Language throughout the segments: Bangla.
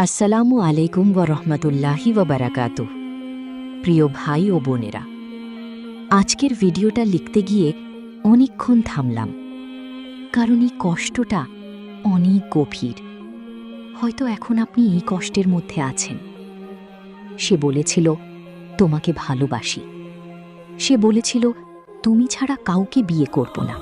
আসসালামু আলাইকুম ওয়া রাহমাতুল্লাহি ওয়া বারাকাতুহু। প্রিয় ভাই ও বোনেরা, আজকের ভিডিওটা লিখতে গিয়ে অনেকক্ষণ থামলাম, কারণ এই কষ্টটা অনেক গভীর। হয়তো এখন আপনি এই কষ্টের মধ্যে আছেন। সে বলেছিল, তোমাকে ভালোবাসি। সে বলেছিল, তুমি ছাড়া কাউকে বিয়ে করব না।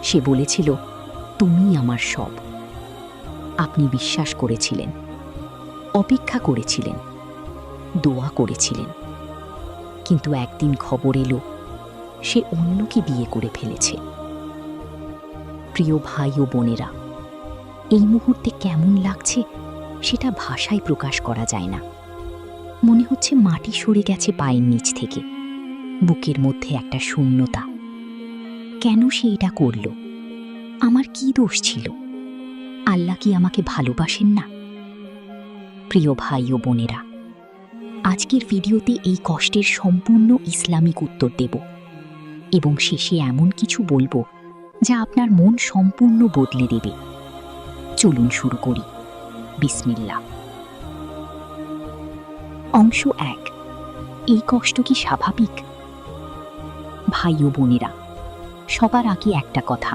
সে বলেছিল, তুমি আমার সব। আপনি বিশ্বাস করেছিলেন, অপেক্ষা করেছিলেন, দোয়া করেছিলেন, কিন্তু একদিন খবর এলো সে অন্যকে বিয়ে করে ফেলেছে। প্রিয় ভাই ও বোনেরা, এই মুহূর্তে কেমন লাগছে সেটা ভাষায় প্রকাশ করা যায় না। মনে হচ্ছে মাটি সরে গেছে পায়ের নিচ থেকে, বুকের মধ্যে একটা শূন্যতা। কেন সে এটা করল? আমার কি দোষ ছিল? আল্লাহ কি আমাকে ভালোবাসেন না? প্রিয় ভাই ও বোনেরা, আজকের ভিডিওতে এই কষ্টের সম্পূর্ণ ইসলামিক উত্তর দেব এবং শেষে এমন কিছু বলবো যা আপনার মন সম্পূর্ণ বদলে দেবে। চলুন শুরু করি। বিসমিল্লাহ। অংশ 1। এই কষ্ট কি স্বাভাবিক? ভাই ও বোনেরা, সবার আগে একটা কথা,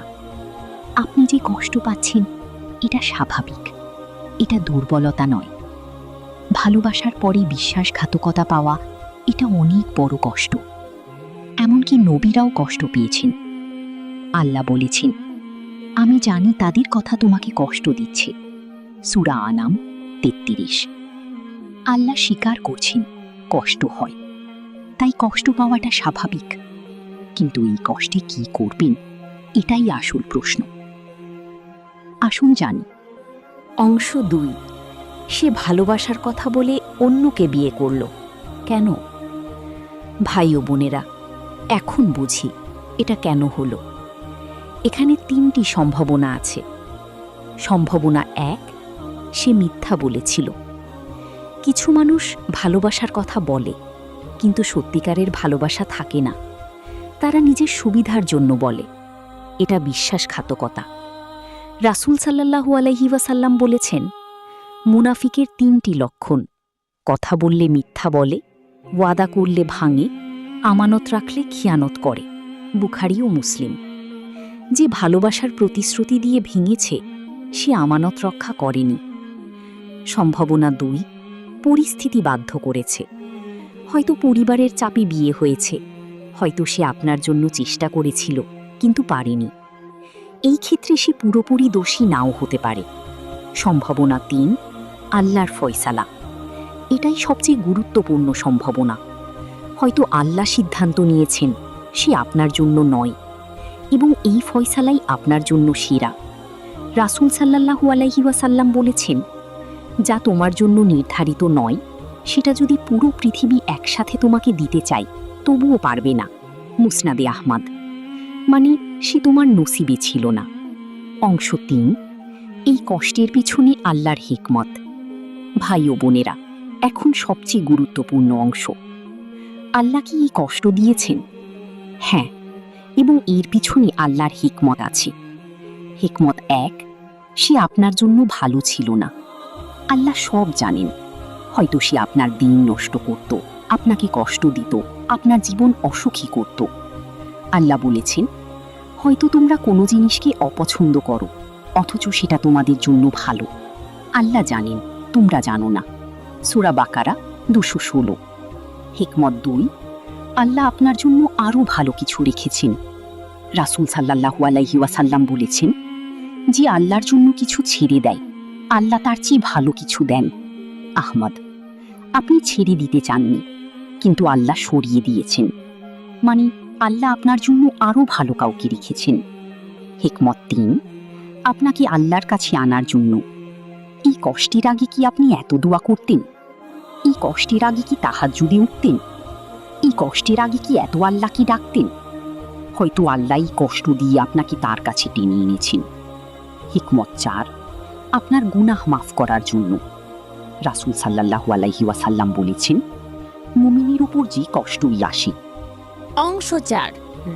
আপনি যে কষ্ট পাচ্ছেন এটা স্বাভাবিক, এটা দুর্বলতা নয়। ভালোবাসার পরে বিশ্বাসঘাতকতা পাওয়া এটা অনেক বড় কষ্ট। এমনকি নবীরাও কষ্ট পেয়েছেন। আল্লাহ বলেছেন, আমি জানি তাদের কথা তোমাকে কষ্ট দিচ্ছে। সূরা আনাম 33। আল্লাহ স্বীকার করছেন কষ্ট হয়, তাই কষ্ট পাওয়াটা স্বাভাবিক। কিন্তু এই কষ্টে কি করবেন, এটাই আসল প্রশ্ন। আসুন জানি। অংশ 2। সে ভালোবাসার কথা বলে অন্যকে বিয়ে করল কেন? ভাই ও বোনেরা, এখন বুঝি এটা কেন হলো। এখানে 3টি সম্ভাবনা আছে। সম্ভাবনা 1, সে মিথ্যা বলেছিল। কিছু মানুষ ভালোবাসার কথা বলে, কিন্তু সত্যিকারের ভালোবাসা থাকে না। তারা নিজের সুবিধার জন্য বলে। এটা বিশ্বাসঘাতকতা। রাসূল সাল্লাল্লাহু আলাইহি ওয়াসাল্লাম বলেছেন, মুনাফিকের 3টি লক্ষণ: কথা বললে মিথ্যা বলে, ওয়াদা করলে ভাঙে, আমানত রাখলে খিয়ানত করে। বুখারী ও মুসলিম। যে ভালোবাসার প্রতিশ্রুতি দিয়ে ভেঙেছে সে আমানত রক্ষা করেনি। সম্ভাবনা 2, পরিস্থিতি বাধ্য করেছে। হয়তো পরিবারের চাপে বিয়ে হয়েছে, হয়তো সে আপনার জন্য চেষ্টা করেছিল কিন্তু পারেনি। এই ক্ষেত্রে সে পুরোপুরি দোষী নাও হতে পারে। সম্ভাবনা 3, আল্লাহর ফয়সালা। এটাই সবচেয়ে গুরুত্বপূর্ণ সম্ভাবনা। হয়তো আল্লাহ সিদ্ধান্ত নিয়েছেন সে আপনার জন্য নয়, এবং এই ফয়সালাই আপনার জন্য সেরা। রাসূল সাল্লাল্লাহু আলাইহি ওয়াসাল্লাম বলেছেন, যা তোমার জন্য নির্ধারিত নয় সেটা যদি পুরো পৃথিবী একসাথে তোমাকে দিতে চায় তবুও পারবে না। মুসনাদে আহমদ। মানে সে তোমার নসিবে ছিল না। অংশ 3। এই কষ্টের পিছনে আল্লাহর হিকমত। ভাই ও বোনেরা, এখন সবচেয়ে গুরুত্বপূর্ণ অংশ। আল্লাহ কি এই কষ্ট দিয়েছেন? হ্যাঁ, এবং এর পিছনে আল্লাহর হিকমত আছে। হিকমত 1, সে আপনার জন্য ভালো ছিল না। আল্লাহ সব জানেন। হয়তো সে আপনার দিন নষ্ট করত, আপনাকে কষ্ট দিত, আপনার জীবন অসুখী করত। আল্লাহ বলেছেন, হয়তো তোমরা কোনো জিনিসকে অপছন্দ করো, অথচ সেটা তোমাদের জন্য ভালো। আল্লাহ জানেন, তোমরা জানো না। সূরা বাকারা 216। হিকমত 2, আল্লাহ আপনার জন্য আরও ভালো কিছু রেখেছেন। রাসূল সাল্লাল্লাহু আলাইহি ওয়াসাল্লাম বলেছেন, যে আল্লাহর জন্য কিছু ছেড়ে দেয় আল্লাহ তার চেয়ে ভালো কিছু দেন। আহমদ। আপনি ছেড়ে দিতে চাননি, কিন্তু আল্লাহ সরিয়ে দিয়েছেন। মানে আল্লাহ আপনার জন্য আরও ভালো কাউকে রেখেছেন। হিকমত 3, আপনাকে আল্লাহর কাছে আনার জন্য। এই কষ্টের আগে কি আপনি এত দোয়া করতেন? এই কষ্টের আগে কি তাহাজ্জুদে উঠতেন? এই কষ্টের আগে কি এত আল্লাহকে ডাকতেন? হয়তো আল্লাহই কষ্ট দিয়ে আপনাকে তার কাছে টেনে এনেছেন। হিকমত 4, আপনার গুনাহ মাফ করার জন্য। রাসূল সাল্লাল্লাহু আলাইহি ওয়াসাল্লাম বলেছেন, মুমিনের উপর যে কষ্টই আসে। অংশ 4।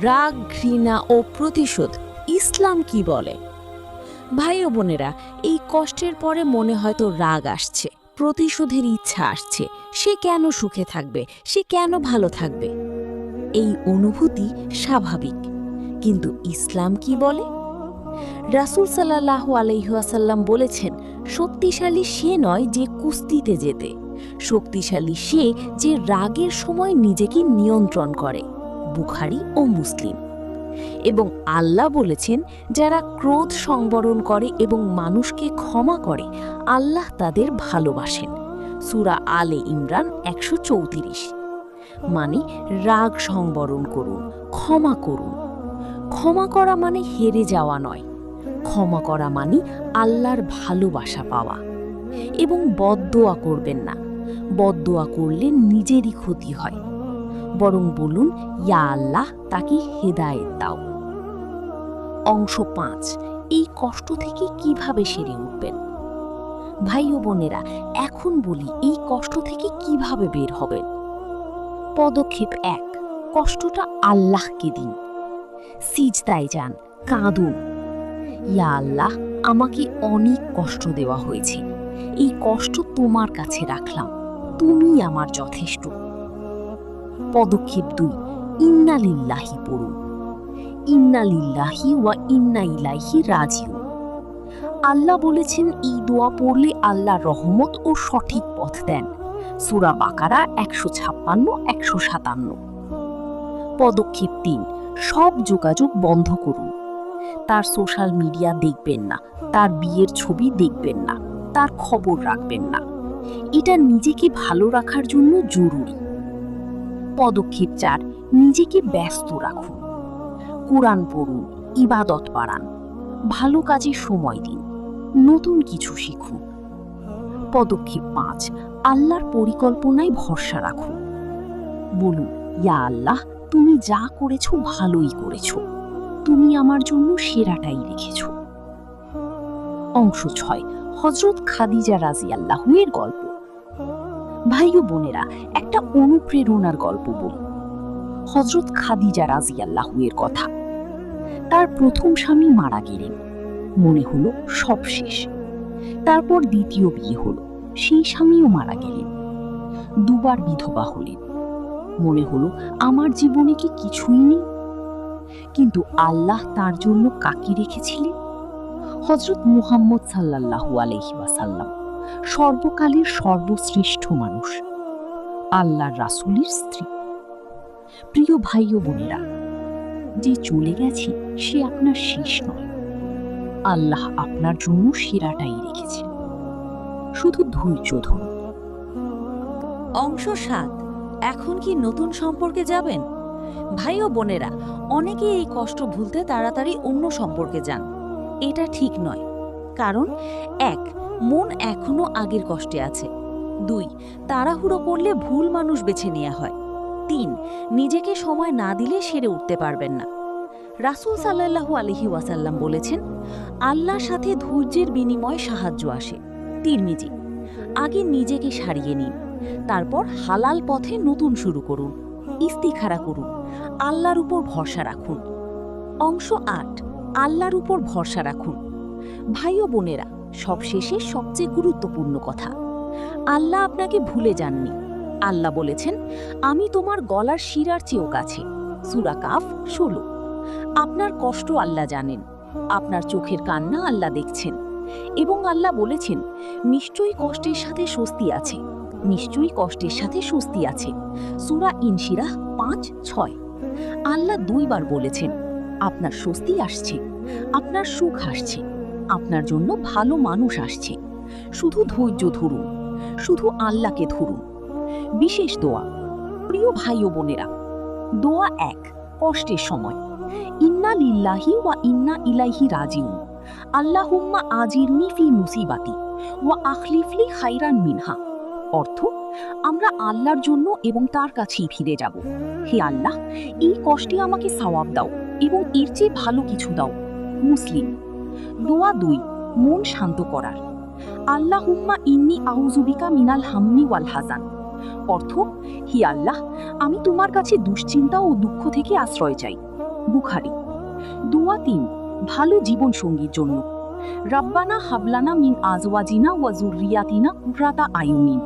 রাগ, ঘৃণা ও প্রতিশোধ ইসলাম কি বলে? ভাই ও বোনেরা, এই কষ্টের পরে মনে হয়তো রাগ আসছে, প্রতিশোধের ইচ্ছা আসছে। সে কেন সুখে থাকবে, সে কেন ভালো থাকবে? এই অনুভূতি স্বাভাবিক, কিন্তু ইসলাম কি বলে? রাসূল সাল্লাল্লাহু আলাইহি ওয়াসাল্লাম বলেছেন, শক্তিশালী সে নয় যে কুস্তিতে জেতে, শক্তিশালী সে যে রাগের সময় নিজেকে নিয়ন্ত্রণ করে। বুখারী ও মুসলিম। এবং আল্লাহ বলেছেন, যারা ক্রোধ সংবরণ করে এবং মানুষকে ক্ষমা করে, আল্লাহ তাদের ভালোবাসেন। সূরা আলে ইমরান 134। মানে রাগ সংবরণ করুন, ক্ষমা করুন। ক্ষমা করা মানে হেরে যাওয়া নয়, ক্ষমা করা মানে আল্লাহর ভালোবাসা পাওয়া। এবং বদদোয়া করবেন না, বদদোয়া করলে নিজেরই ক্ষতি হয়। বরং বলুন, ইয়া আল্লাহ, তাকে হেদায়েত দাও। অংশ 5, এই কষ্ট থেকে কিভাবে সেরে উঠবেন? ভাই ও বোনেরা, এখন বলি এই কষ্ট থেকে কিভাবে বের হবেন। পদক্ষেপ 1, কষ্টটা আল্লাহকে দিন। সিজদায় যান, কাঁদুন। ইয়া আল্লাহ, আমাকে অনেক কষ্ট দেওয়া হয়েছে, এই কষ্ট তোমার কাছে রাখলাম, তুমি আমার যথেষ্ট। পদক্ষেপ 2, ইন্না লিল্লাহি পড়ুন। ইন্না লিল্লাহি ওয়া ইন্না ইলাইহি রাজিউন। আল্লাহ বলেছেন এই দোয়া পড়লে আল্লাহ রহমত ও সঠিক পথ দেন। সূরা বাকারা 156-157। পদক্ষেপ 3, সব যোগাযোগ বন্ধ করুন। তার সোশ্যাল মিডিয়া দেখবেন না, তার বিয়ের ছবি দেখবেন না, তার খবর রাখবেন না। এটা নিজেকে ভালো রাখার জন্য জরুরি। পদক্ষেপ 4, নিজেকে ব্যস্ত রাখুন। কোরআন পড়ুন, ইবাদত বাড়ান, ভালো কাজে সময় দিন, নতুন কিছু শিখুন। পদক্ষেপ 5, আল্লাহর পরিকল্পনায় ভরসা রাখুন। বলুন, ইয়া আল্লাহ, তুমি যা করেছো ভালোই করেছো, তুমি আমার জন্য সেরাটাই রেখেছো। অংশ 6, হযরত খাদিজা রাদিয়াল্লাহু এর গল্প। ভাই ও বোনেরা, একটা অনুপ্রেরণার গল্প বলি। হযরত খাদিজা রাদিয়াল্লাহু এর কথা। তার প্রথম স্বামী মারা গেলেন, মনে হলো সব শেষ। তারপর দ্বিতীয় বিয়ে হলো, সেই স্বামীও মারা গেলেন। দুবার বিধবা হলেন, মনে হলো আমার জীবনে কি কিছুই নেই। কিন্তু আল্লাহ তার জন্য কাকে রেখেছিলেন? হযরত মুহাম্মদ সাল্লাল্লাহু আলাইহি ওয়াসাল্লাম, সর্বকালের সর্বশ্রেষ্ঠ মানুষ, আল্লাহর রাসূলের স্ত্রী। প্রিয় ভাই ও বোনেরা, যে চলে গেছে সে আপনার শেষ নয়, আল্লাহ আপনার জন্য সেরাটাই রেখেছেন। শুধু ধৈর্য ধরুন। অংশ 7, এখন কি নতুন সম্পর্কে যাবেন? ভাই ও বোনেরা, অনেকে এই কষ্ট ভুলতে তাড়াতাড়ি অন্য সম্পর্কে যান। এটা ঠিক নয়। কারণ 1, মন এখনো আগের কষ্টে আছে। 2, তাড়াহুড়ো করলে ভুল মানুষ বেছে নেওয়া হয়। 3, নিজেকে সময় না দিলে সেরে উঠতে পারবেন না। রাসূল সাল্লাল্লাহু আলাইহি ওয়াসাল্লাম বলেছেন, আল্লাহর সাথে ধৈর্যের বিনিময়ে সাহায্য আসে। তিরমিজি। আগে নিজেকে সারিয়ে নিন, তারপর হালাল পথে নতুন শুরু করুন। ইস্তিখারা করুন, আল্লাহর উপর ভরসা রাখুন। অংশ 8, আল্লাহর উপর ভরসা রাখুন। ভাই ও বোনেরা, সবশেষে সবচেয়ে গুরুত্বপূর্ণ কথা, আল্লাহ আপনাকে ভুলে যাননি। আল্লাহ বলেছেন, আমি তোমার গলার শিরার চেয়েও কাছে। সূরা কাফ 16। আপনার কষ্ট আল্লাহ জানেন, আপনার চোখের কান্না আল্লাহ দেখছেন। এবং আল্লাহ বলেছেন, নিশ্চয়ই কষ্টের সাথে স্বস্তি আছে, নিশ্চয়ই কষ্টের সাথে স্বস্তি আছে। সূরা ইনশিরাহ 5-6। আল্লাহ 2 বার বলেছেন, আপনার স্বস্তি আসছে, আপনার সুখ আসছে, আপনার জন্য ভালো মানুষ আসছে। শুধু ধৈর্য ধরুন, শুধু আল্লাহকে ধরুন। বিশেষ দোয়া। প্রিয় ভাই ও বোনেরা, দোয়া 1, কষ্টের সময়। ইন্না লিল্লাহি ওয়া ইন্না ইলাইহি রাজিউন। আল্লাহুম্মা আজিরনি ফি মুসিবাতি ওয়া আখলিফলি খাইরান মিনহা। অর্থ, আমরা আল্লাহর জন্য এবং তার কাছেই ফিরে যাব। হে আল্লাহ, এই কষ্টে আমাকে সওয়াব দাও এবং এর চেয়ে ভালো কিছু দাও। মুসলিম। দোয়া 2, মন শান্ত করার। আল্লাহুম্মা ইন্নি আউযু বিকা মিনাল হাম্মি ওয়াল হাজান। অর্থ, হে আল্লাহ, আমি তোমার কাছে দুশ্চিন্তা ও দুঃখ থেকে আশ্রয় চাই। বুখারী। দোয়া 3, ভালো জীবন সঙ্গীর জন্য। রাব্বানা হাবলানা মিন আজওয়াজিনা ওয়া যুররিয়াতিনা কুররাতা আয়ুনিন।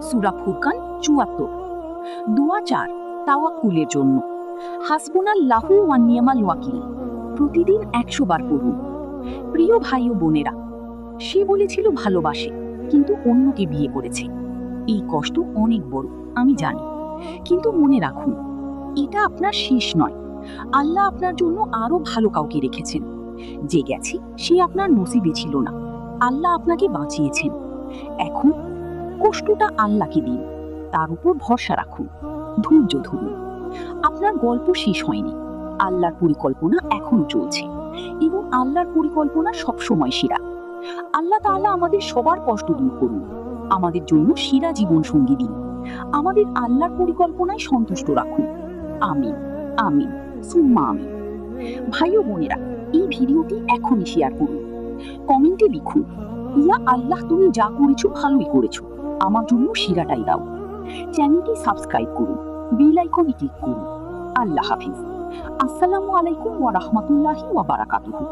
সূরা ফুরকান ৭৪। দোয়া ৪, তাওয়াক্কুলের জন্য। হাসবুনাল্লাহু ওয়া নি'মাল ওয়াকিল। প্রতিদিন ১০০ বার পড়ুন। প্রিয় ভাই ও বোনেরা, সে বলেছিল ভালোবাসে, কিন্তু অন্যকে বিয়ে করেছে। এই কষ্ট অনেক বড়, আমি জানি, কিন্তু মনে রাখুন, এটা আপনার শেষ নয়। আল্লাহ আপনার জন্য আরো ভালো কাউকে রেখেছেন। যে গেছে সে আপনার নসিবে ছিল না, আল্লাহ আপনাকে বাঁচিয়েছেন। এখন কষ্টটা আল্লাহকে দিন, তার উপর ভরসা রাখুন, ধৈর্য ধরুন। আপনার গল্প শেষ হয়নি, আল্লাহর পরিকল্পনা এখনো চলছে, এবং আল্লাহর পরিকল্পনা সবসময় সেরা। আল্লাহ তাআলা আমাদের সবার কষ্ট দূর করুন, আমাদের জন্য সেরা জীবন সঙ্গী দিন, আমাদের আল্লাহর পরিকল্পনায় সন্তুষ্ট রাখুন। আমিন, আমিন, সুম্মা আমিন। ভাই ও বোনেরা, এই ভিডিওটি এখনই শেয়ার করুন, কমেন্টে লিখুন, ইয়া আল্লাহ, তুমি যা করেছো ভালোই করেছো, আমার জন্য সেরাটাই দাও। চ্যানেলটি সাবস্ক্রাইব করুন, বেল আইকনে ক্লিক করুন। আল্লাহ হাফিজ। আসসালামু আলাইকুম ওয়া রাহমাতুল্লাহি ওয়া বারাকাতুহু।